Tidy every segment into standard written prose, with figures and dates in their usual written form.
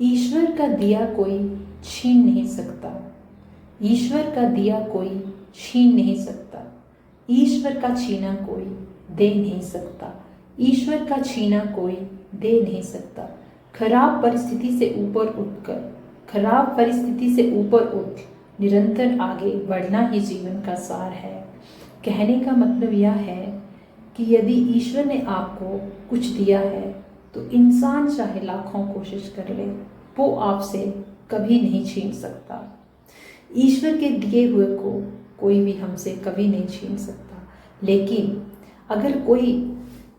ईश्वर का दिया कोई छीन नहीं सकता, ईश्वर का दिया कोई छीन नहीं सकता, ईश्वर का छीना कोई दे नहीं सकता, ईश्वर का छीना कोई दे नहीं सकता। खराब परिस्थिति से ऊपर उठकर, खराब परिस्थिति से ऊपर उठ निरंतर आगे बढ़ना ही जीवन का सार है। कहने का मतलब यह है कि यदि ईश्वर ने आपको कुछ दिया है तो इंसान चाहे लाखों कोशिश कर ले, वो आपसे कभी नहीं छीन सकता। ईश्वर के दिए हुए को कोई भी हमसे कभी नहीं छीन सकता। लेकिन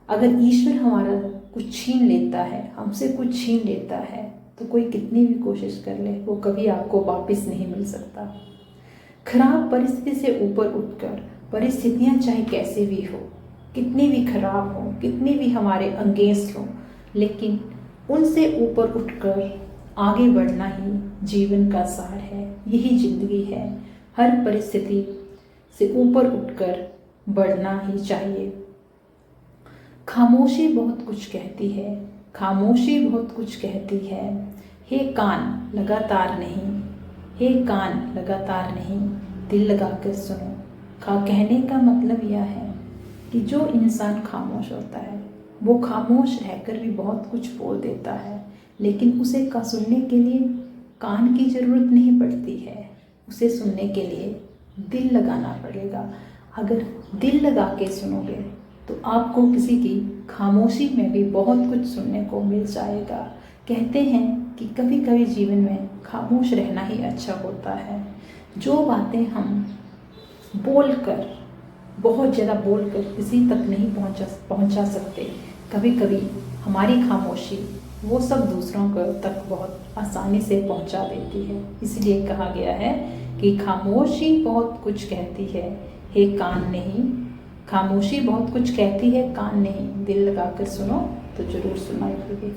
अगर ईश्वर हमारा कुछ छीन लेता है, हमसे कुछ छीन लेता है, तो कोई कितनी भी कोशिश कर ले वो कभी आपको वापस नहीं मिल सकता। खराब परिस्थिति से ऊपर उठकर, परिस्थितियां चाहे कैसे भी हो, कितनी भी खराब हो, कितनी भी हमारे अगेंस्ट हो, लेकिन उनसे ऊपर उठकर आगे बढ़ना ही जीवन का सार है। यही जिंदगी है। हर परिस्थिति से ऊपर उठकर बढ़ना ही चाहिए। खामोशी बहुत कुछ कहती है, खामोशी बहुत कुछ कहती है। हे कान लगातार नहीं, हे कान लगातार नहीं, दिल लगाकर सुनो। कहने का मतलब यह है कि जो इंसान खामोश होता है वो खामोश रहकर भी बहुत कुछ बोल देता है, लेकिन उसे सुनने के लिए कान की ज़रूरत नहीं पड़ती है, उसे सुनने के लिए दिल लगाना पड़ेगा। अगर दिल लगा के सुनोगे तो आपको किसी की खामोशी में भी बहुत कुछ सुनने को मिल जाएगा। कहते हैं कि कभी कभी जीवन में खामोश रहना ही अच्छा होता है। जो बातें हम बोलकर, बहुत ज़्यादा बोलकर किसी तक नहीं पहुंचा सकते, कभी कभी हमारी खामोशी वो सब दूसरों को तक बहुत आसानी से पहुंचा देती है। इसलिए कहा गया है कि खामोशी बहुत कुछ कहती है, हे कान नहीं। खामोशी बहुत कुछ कहती है, कान नहीं। दिल लगाकर सुनो तो जरूर सुनाई देगी।